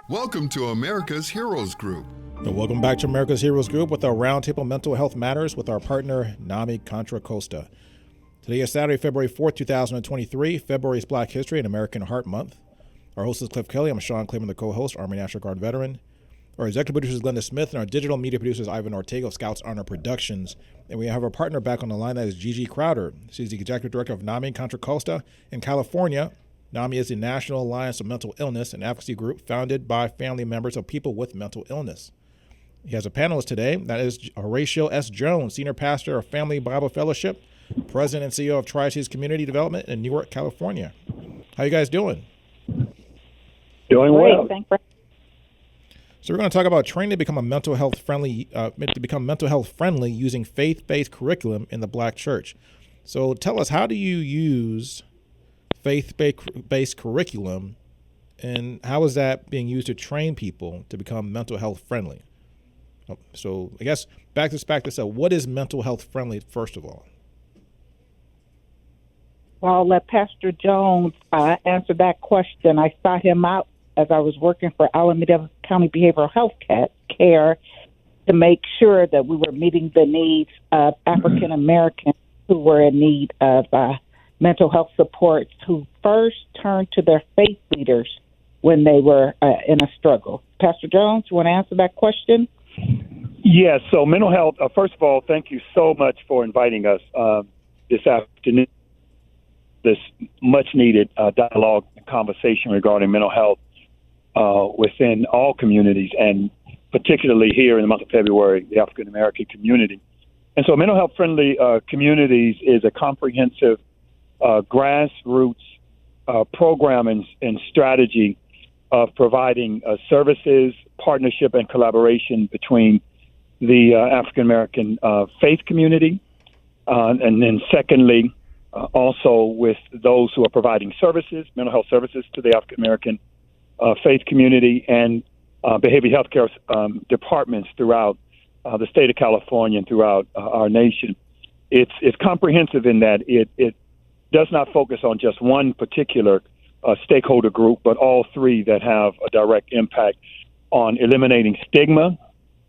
Welcome to America's Heroes Group. And welcome back to America's Heroes Group with our Roundtable Mental Health Matters with our partner, NAMI, Contra, Costa. Today is Saturday, February 4th, 2023. February is Black History and American Heart Month. Our host is Cliff Kelley. I'm Sean Claiborne, the co-host, Army National Guard veteran. Our executive producer is Glenda Smith, and our digital media producer is Ivan Ortega of Scouts Honor Productions. And we have our partner back on the line. That is Gigi Crowder. She's the executive director of NAMI, Contra, Costa in California. NAMI is the National Alliance of Mental Illness, an advocacy group founded by family members of people with mental illness. He has a panelist today. That is Horacio S. Jones, senior pastor of Family Bible Fellowship, president and CEO of Tri-Cities Community Development in Newark, California. How you guys doing? Doing well. Thanks. So we're going to talk about training to become mental health friendly using faith-based curriculum in the Black church. So tell us, how do you use faith-based curriculum, and how is that being used to train people to become mental health friendly? So I guess back this up. What is mental health friendly, first of all? Well, I'll let Pastor Jones answer that question. I sought him out as I was working for Alameda County Behavioral Health Care to make sure that we were meeting the needs of African Americans who were in need of mental health supports, who first turned to their faith leaders when they were in a struggle. Pastor Jones, you want to answer that question? Yes. So mental health, first of all, thank you so much for inviting us this afternoon, this much-needed dialogue and conversation regarding mental health within all communities, and particularly here in the month of February, the African-American community. And so mental health-friendly communities is a comprehensive grassroots program and strategy of providing services, partnership, and collaboration between the African-American faith community, and then secondly, also with those who are providing services, mental health services to the African-American faith community, and behavioral health care departments throughout the state of California and throughout our nation. It's comprehensive in that it does not focus on just one particular stakeholder group, but all three that have a direct impact on eliminating stigma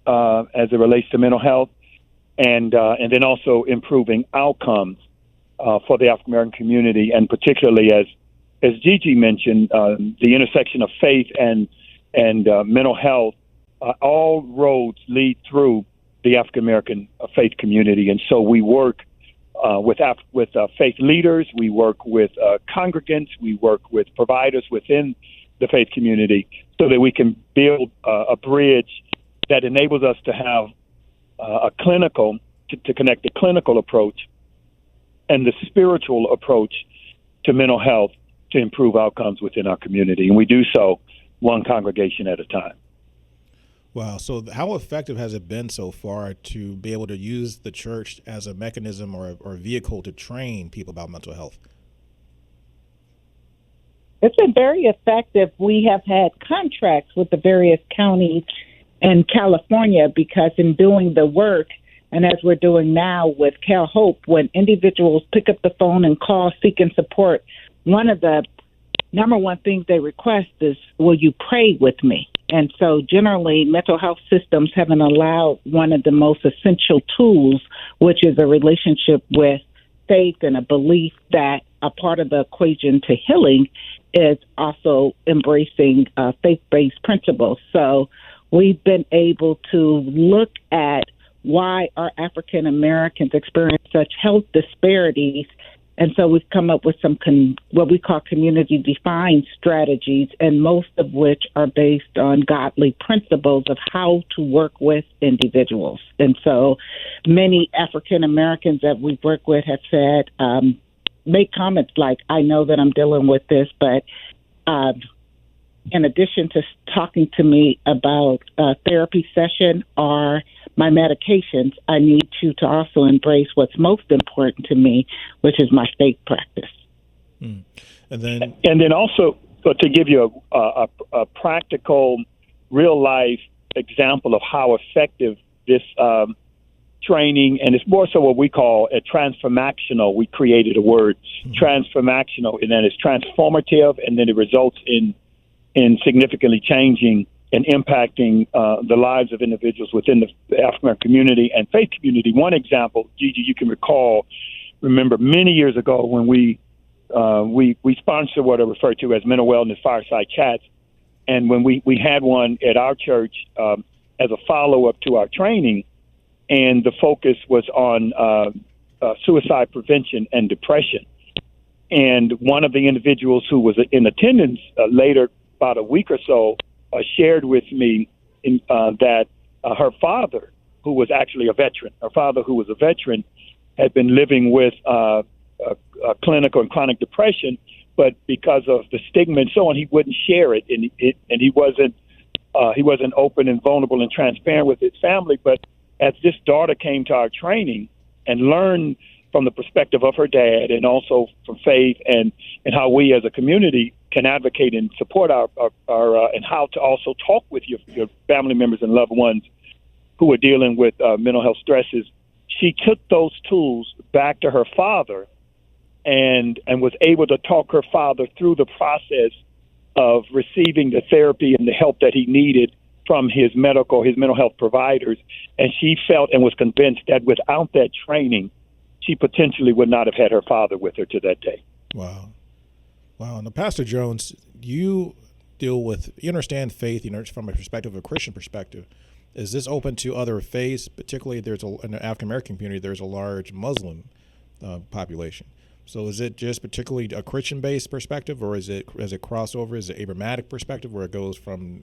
as it relates to mental health, and then also improving outcomes for the African American community, and particularly as Gigi mentioned, the intersection of faith and mental health. All roads lead through the African American faith community, and so we work with faith leaders, we work with congregants, we work with providers within the faith community, so that we can build a bridge that enables us to have to connect the clinical approach and the spiritual approach to mental health to improve outcomes within our community. And we do so one congregation at a time. Wow. So how effective has it been so far to be able to use the church as a mechanism or a vehicle to train people about mental health? It's been very effective. We have had contracts with the various counties in California because in doing the work, and as we're doing now with Cal Hope, when individuals pick up the phone and call seeking support, one of the number one things they request is, will you pray with me? And so generally, mental health systems haven't allowed one of the most essential tools, which is a relationship with faith and a belief that a part of the equation to healing is also embracing faith-based principles. So we've been able to look at why our African Americans experience such health disparities. And so we've come up with some what we call community-defined strategies, and most of which are based on godly principles of how to work with individuals. And so many African Americans that we've worked with have said, make comments like, I know that I'm dealing with this, but in addition to talking to me about a therapy session or my medications, I need you to also embrace what's most important to me, which is my faith practice. And then also, to give you a practical, real-life example of how effective this training, and it's more so what we call a transformational. We created a word, transformational, and then it's transformative, and then it results in in significantly changing and impacting the lives of individuals within the African-American community and faith community. One example, Gigi, you can remember many years ago when we sponsored what I refer to as mental wellness fireside chats. And when we had one at our church as a follow-up to our training, and the focus was on suicide prevention and depression. And one of the individuals who was in attendance later, about a week or so, shared with me that her father, who was actually a veteran, had been living with clinical and chronic depression, but because of the stigma and so on, he wouldn't share it, and he wasn't open and vulnerable and transparent with his family. But as this daughter came to our training and learned from the perspective of her dad, and also from faith, and how we as a community can advocate and support our and how to also talk with your family members and loved ones who are dealing with mental health stresses, she took those tools back to her father and was able to talk her father through the process of receiving the therapy and the help that he needed from his mental health providers. And she felt and was convinced that without that training, she potentially would not have had her father with her to that day. Wow. Now, Pastor Jones, you understand faith, from a perspective, a Christian perspective. Is this open to other faiths? Particularly, in the African American community, there's a large Muslim population. So is it just particularly a Christian-based perspective, or is it crossover? Is it Abrahamic perspective, where it goes from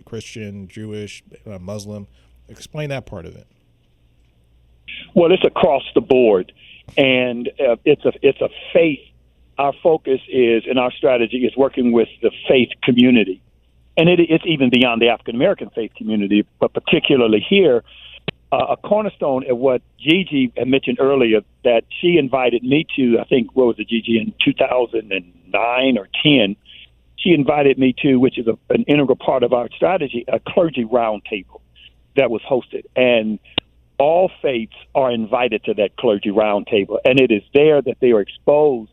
Christian, Jewish, Muslim? Explain that part of it. Well, it's across the board, and it's a faith. Our focus is, and our strategy is working with the faith community, and it's even beyond the African American faith community, but particularly here. A cornerstone of what Gigi had mentioned earlier that she invited me to, I think, what was it, Gigi, in 2009 or 10, she invited me to, which is an integral part of our strategy, a clergy roundtable that was hosted. And all faiths are invited to that clergy roundtable. And it is there that they are exposed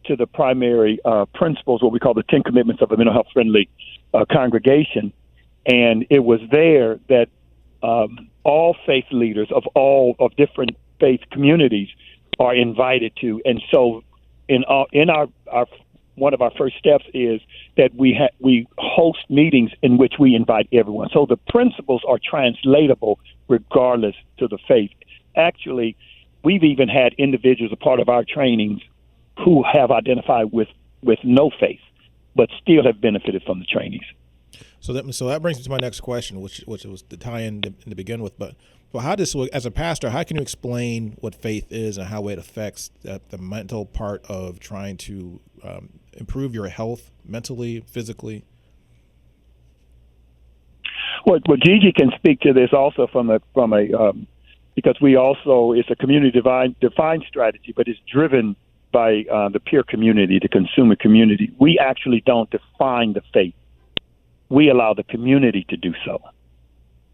to the primary principles, what we call the 10 Commitments of a Mental Health Friendly Congregation. And it was there that all faith leaders of different faith communities are invited to. And so in our one of our first steps is that we host meetings in which we invite everyone. So the principles are translatable regardless to the faith. Actually, we've even had individuals, a part of our trainings, who have identified with no faith, but still have benefited from the trainings. So that brings me to my next question, which was the tie-in to begin with. But how does, as a pastor, how can you explain what faith is and how it affects the mental part of trying to improve your health mentally, physically? Well, Gigi can speak to this also from a because it's a community defined strategy, but it's driven by the peer community, the consumer community. We actually don't define the faith. We allow the community to do so.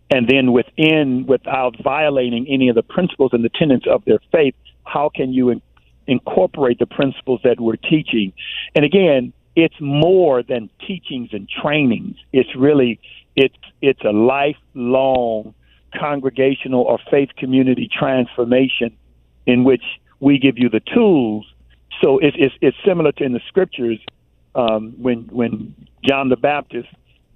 And then without violating any of the principles and the tenets of their faith, how can you incorporate the principles that we're teaching? And again, it's more than teachings and trainings. It's really, it's a lifelong congregational or faith community transformation in which we give you the tools. So it's similar to in the scriptures when John the Baptist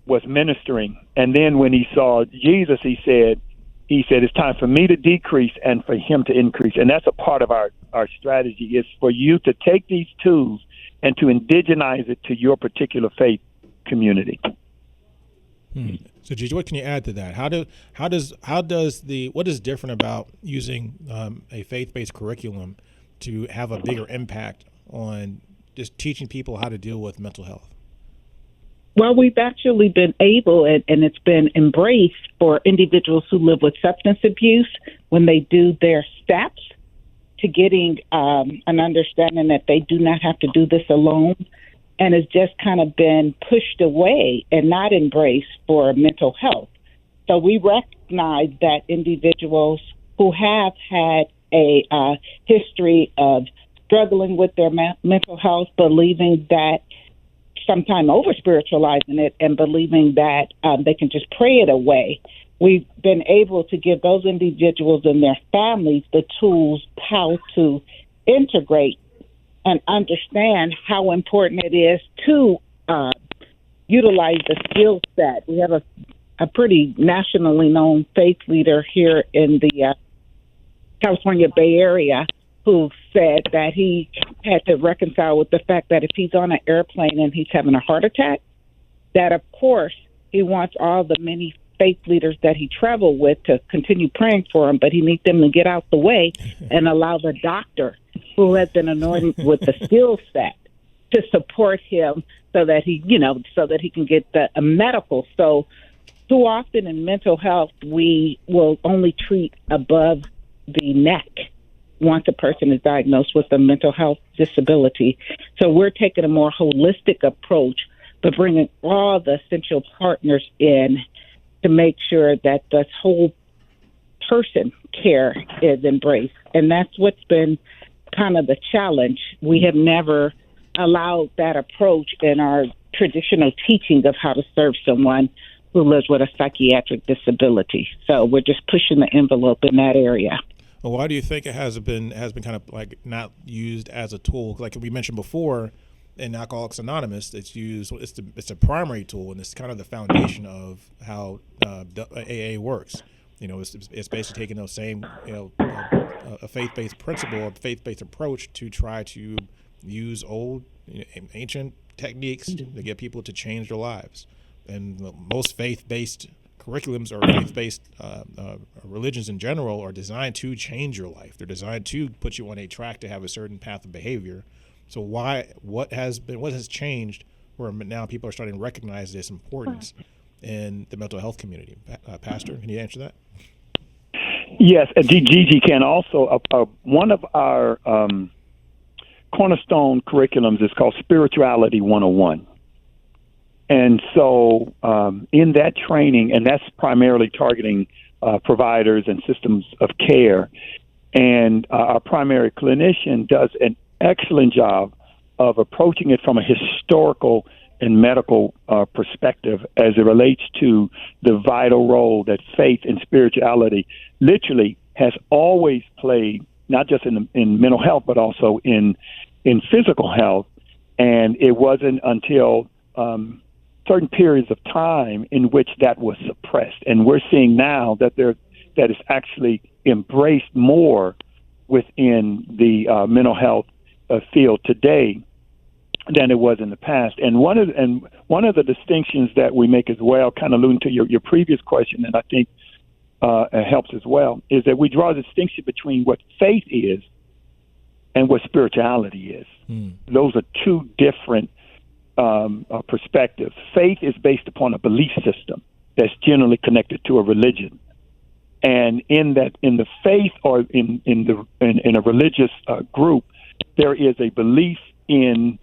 was ministering, and then when he saw Jesus, he said, it's time for me to decrease and for him to increase. And that's a part of our strategy, is for you to take these tools and to indigenize it to your particular faith community. So, Gigi, what can you add to that? What is different about using a faith-based curriculum to have a bigger impact on just teaching people how to deal with mental health? Well, we've actually been able, and it's been embraced for individuals who live with substance abuse when they do their steps to getting an understanding that they do not have to do this alone, and it's just kind of been pushed away and not embraced for mental health. So we recognize that individuals who have had a history of struggling with their mental health, believing that sometimes over spiritualizing it and believing that they can just pray it away. We've been able to give those individuals and their families the tools how to integrate and understand how important it is to utilize the skill set. We have a pretty nationally known faith leader here in the California Bay Area who said that he had to reconcile with the fact that if he's on an airplane and he's having a heart attack, that of course he wants all the many faith leaders that he traveled with to continue praying for him, but he needs them to get out the way and allow the doctor who has been anointed with the skill set to support him so that he, so that he can get the medical. So too often in mental health, we will only treat above the neck once a person is diagnosed with a mental health disability. So we're taking a more holistic approach, but bringing all the essential partners in to make sure that this whole person care is embraced. And that's what's been kind of the challenge. We have never allowed that approach in our traditional teaching of how to serve someone who lives with a psychiatric disability. So we're just pushing the envelope in that area. Well, why do you think it has been kind of like not used as a tool? Like we mentioned before, in Alcoholics Anonymous, it's used. It's a primary tool, and it's kind of the foundation of how AA works. It's basically taking those same a faith-based principle, a faith-based approach to try to use old, ancient techniques to get people to change their lives. And most faith-based curriculums or faith-based religions in general are designed to change your life. They're designed to put you on a track to have a certain path of behavior. So what has changed where now people are starting to recognize this importance in the mental health community? Pastor, can you answer that? Yes, Gigi can also. One of our cornerstone curriculums is called Spirituality 101. And so in that training, and that's primarily targeting providers and systems of care, and our primary clinician does an excellent job of approaching it from a historical and medical perspective as it relates to the vital role that faith and spirituality literally has always played, not just in mental health, but also in physical health. And it wasn't until certain periods of time in which that was suppressed. And we're seeing now that that is actually embraced more within the mental health field today than it was in the past. And one of the distinctions that we make as well, kind of alluding to your previous question, and I think helps as well, is that we draw a distinction between what faith is and what spirituality is. Those are two different perspectives. Faith is based upon a belief system that's generally connected to a religion, and in the faith or in a religious group, there is a belief in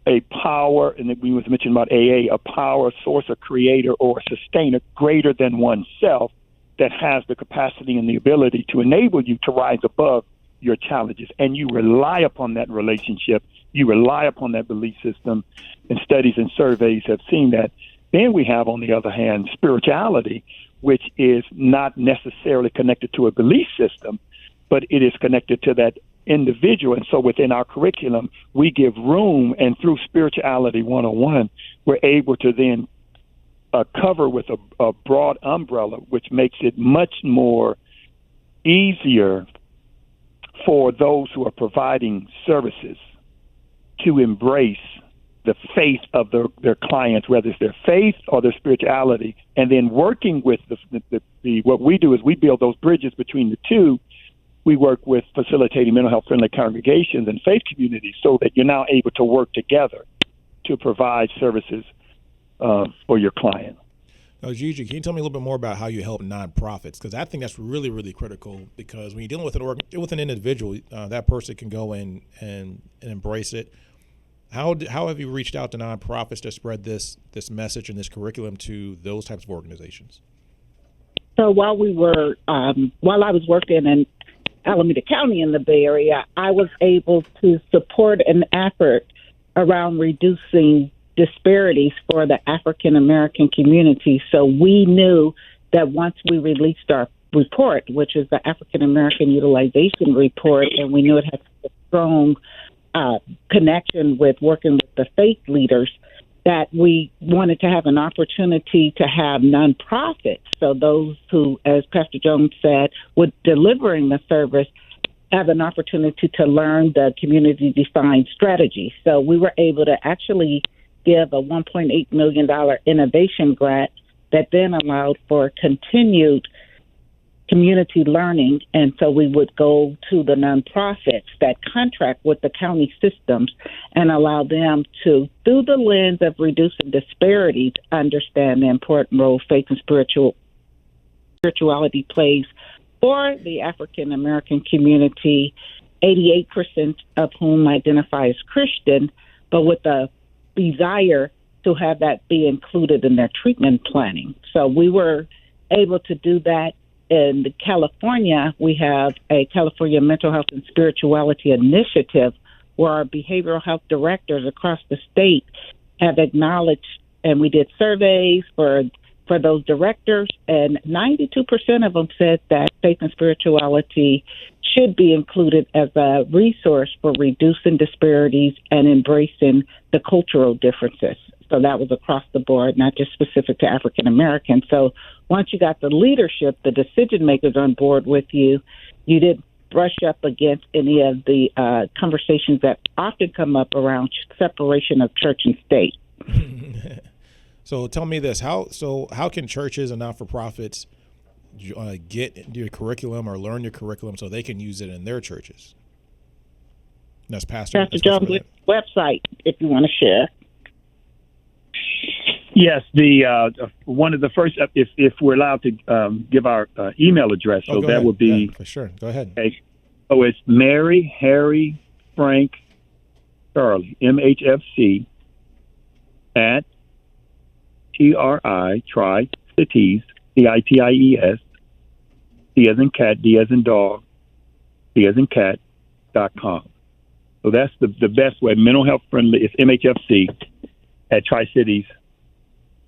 a power, and we was mentioned about AA, a power, source, a creator, or a sustainer greater than oneself that has the capacity and the ability to enable you to rise above your challenges. And you rely upon that relationship. You rely upon that belief system, and studies and surveys have seen that. Then we have, on the other hand, spirituality, which is not necessarily connected to a belief system, but it is connected to that individual. And so within our curriculum, we give room, and through Spirituality 101, we're able to then cover with a broad umbrella, which makes it much more easier for those who are providing services to embrace the faith of their clients, whether it's their faith or their spirituality, and then working with the what we do is we build those bridges between the two. We work with facilitating mental health friendly congregations and faith communities so that you're now able to work together to provide services for your client. Now, Gigi, can you tell me a little bit more about how you help nonprofits? Because I think that's really, really critical, because when you're dealing with an individual, that person can go in and embrace it. How have you reached out to nonprofits to spread this message and this curriculum to those types of organizations? So while I was working in Alameda County in the Bay Area, I was able to support an effort around reducing disparities for the African American community. So we knew that once we released our report, which is the African American Utilization Report, and we knew it had a strong connection with working with the faith leaders, that we wanted to have an opportunity to have nonprofits. So those who, as Pastor Jones said, were delivering the service have an opportunity to learn the community-defined strategy. So we were able to actually give a $1.8 million innovation grant that then allowed for continued community learning. And so we would go to the nonprofits that contract with the county systems and allow them to, through the lens of reducing disparities, understand the important role faith and spirituality plays for the African American community, 88% of whom identify as Christian, but with a desire to have that be included in their treatment planning. So we were able to do that. In California, we have a California Mental Health and Spirituality Initiative where our behavioral health directors across the state have acknowledged, and we did surveys for those directors, and 92% of them said that faith and spirituality should be included as a resource for reducing disparities and embracing the cultural differences. So that was across the board, not just specific to African Americans. So once you got the leadership, the decision makers on board with you, you didn't brush up against any of the conversations that often come up around separation of church and state. So tell me this: how can churches and not-for-profits get your curriculum or learn your curriculum so they can use it in their churches? That's Pastor John's website, if you want to share. Yes, the one of the first, if we're allowed to give our email address, so that would be for sure. Go ahead. Okay. So it's Mary, Harry, Frank, Charlie, MHFC at Tri-Cities, CITIES, C as in cat, D as in dog, C as in cat.com. So that's the best way. Mental health friendly. It's MHFC at Tri-Cities,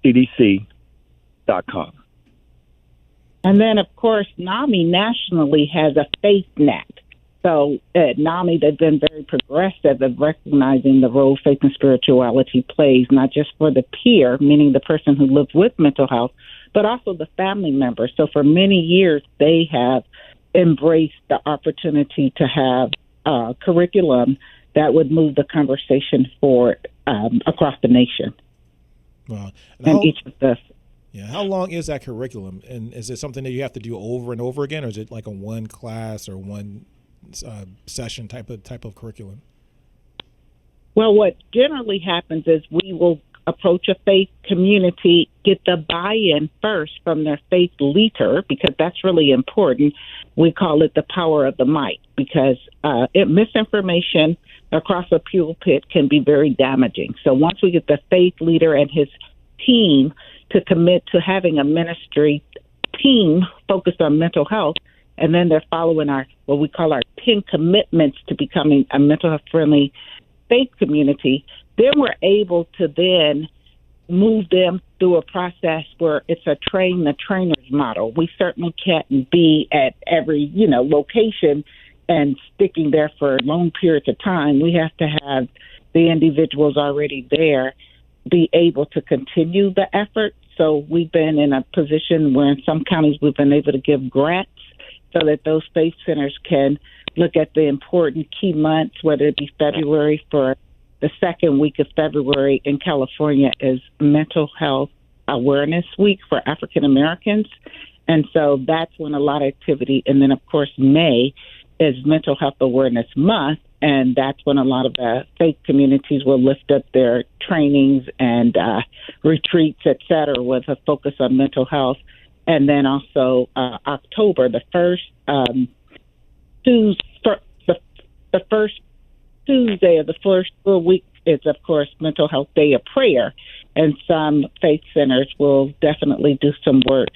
CDC.com. And then, of course, NAMI nationally has a faith net. So at NAMI, they've been very progressive of recognizing the role faith and spirituality plays, not just for the peer, meaning the person who lives with mental health, but also the family member. So for many years, they have embraced the opportunity to have curriculum that would move the conversation forward across the nation. Wow. And each of us. Yeah. How long is that curriculum? And is it something that you have to do over and over again, or is it like a one class or one session type of curriculum? Well, what generally happens is we will approach a faith community, get the buy-in first from their faith leader, because that's really important. We call it the power of the mic, because misinformation across a pulpit can be very damaging. So once we get the faith leader and his team to commit to having a ministry team focused on mental health, and then they're following what we call our 10 commitments to becoming a mental health friendly faith community, then we're able to then move them through a process where it's a train the trainers model. We certainly can't be at every, location and sticking there for long periods of time. We have to have the individuals already there be able to continue the effort. So we've been in a position where in some counties we've been able to give grants so that those faith centers can look at the important key months, whether it be February. For the second week of February in California is Mental Health Awareness Week for African Americans. And so that's when a lot of activity. And then, of course, May is Mental Health Awareness Month. And that's when a lot of the faith communities will lift up their trainings and retreats, et cetera, with a focus on mental health. And then also October, the first Tuesday of the first full week is, of course, Mental Health Day of Prayer. And some faith centers will definitely do some work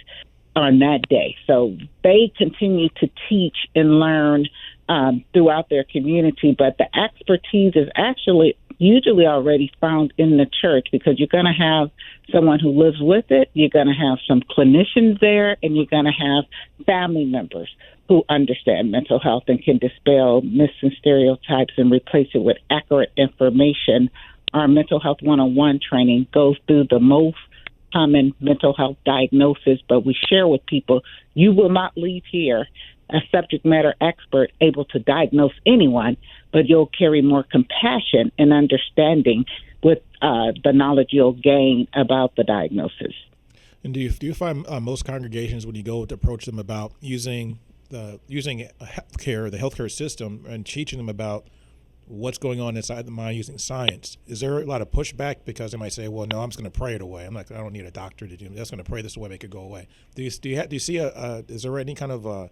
on that day. So they continue to teach and learn throughout their community, but the expertise is actually usually already found in the church, because you're going to have someone who lives with it, you're going to have some clinicians there, and you're going to have family members who understand mental health and can dispel myths and stereotypes and replace it with accurate information. Our Mental Health 101 training goes through the most common mental health diagnosis, but we share with people, you will not leave here a subject matter expert able to diagnose anyone, but you'll carry more compassion and understanding with the knowledge you'll gain about the diagnosis. And do you find most congregations, when you go to approach them about using healthcare system and teaching them about what's going on inside the mind using science, is there a lot of pushback because they might say, well, no, I'm just going to pray it away. I don't need a doctor to do it. I'm just going to pray this away, make it go away. Do you see is there any kind of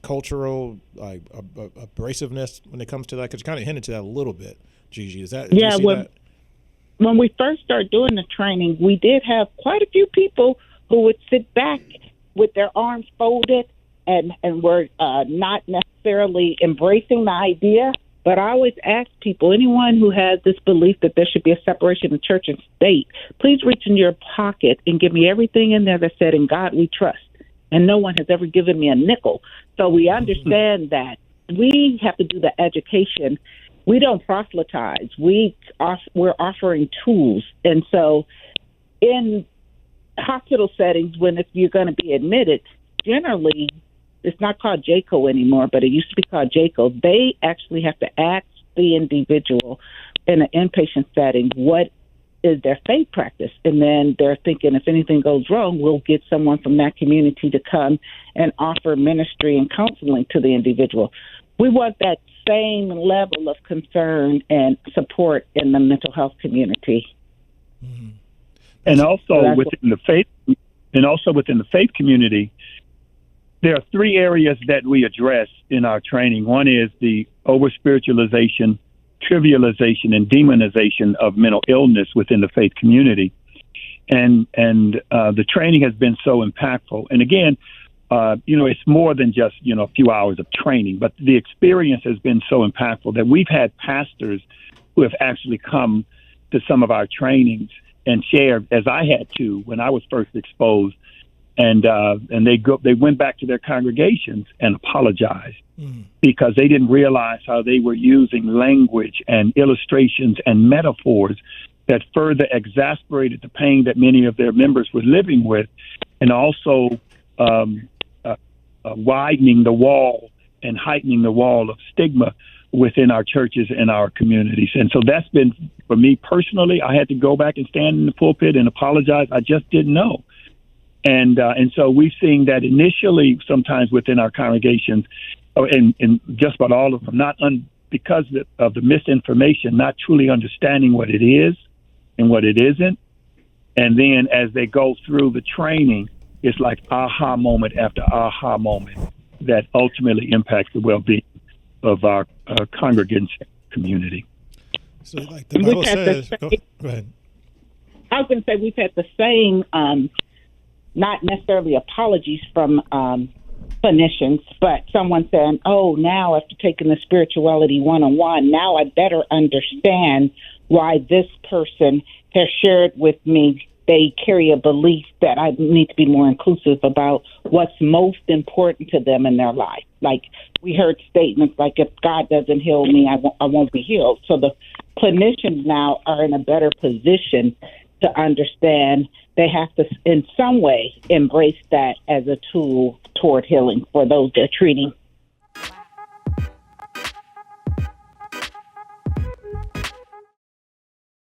cultural abrasiveness when it comes to that? Because you kind of hinted to that a little bit, Gigi. Do you see that? When we first started doing the training, we did have quite a few people who would sit back with their arms folded and were not necessarily embracing the idea. But I always ask people, anyone who has this belief that there should be a separation of church and state, please reach in your pocket and give me everything in there that said, "In God we trust." And no one has ever given me a nickel. So we understand that we have to do the education. We don't proselytize. We're offering tools. And so in hospital settings, if you're going to be admitted, generally it's not called JCO anymore, but it used to be called JCO. They actually have to ask the individual in an inpatient setting what is their faith practice. And then they're thinking if anything goes wrong, we'll get someone from that community to come and offer ministry and counseling to the individual. We want that same level of concern and support in the mental health community. Mm-hmm. And also within the faith community, there are three areas that we address in our training. One is the over-spiritualization, trivialization, and demonization of mental illness within the faith community. And the training has been so impactful. And again, it's more than just, a few hours of training, but the experience has been so impactful that we've had pastors who have actually come to some of our trainings and shared, as I had to when I was first exposed, and they went back to their congregations and apologized because they didn't realize how they were using language and illustrations and metaphors that further exasperated the pain that many of their members were living with, and also widening the wall and heightening the wall of stigma within our churches and our communities. And so that's been, for me personally, I had to go back and stand in the pulpit and apologize. I just didn't know. And so we've seen that initially sometimes within our congregations, and just about all of them, because of the misinformation, not truly understanding what it is and what it isn't. And then as they go through the training, it's like aha moment after aha moment that ultimately impacts the well-being of our congregant community. So like the Bible says, go ahead. I was going to say we've had the same, not necessarily apologies from clinicians, but someone saying, oh, now after taking the Spirituality 101, now I better understand why this person has shared with me they carry a belief that I need to be more inclusive about what's most important to them in their life. Like we heard statements like, if God doesn't heal me, I won't be healed. So the clinicians now are in a better position to understand they have to in some way embrace that as a tool toward healing for those they're treating.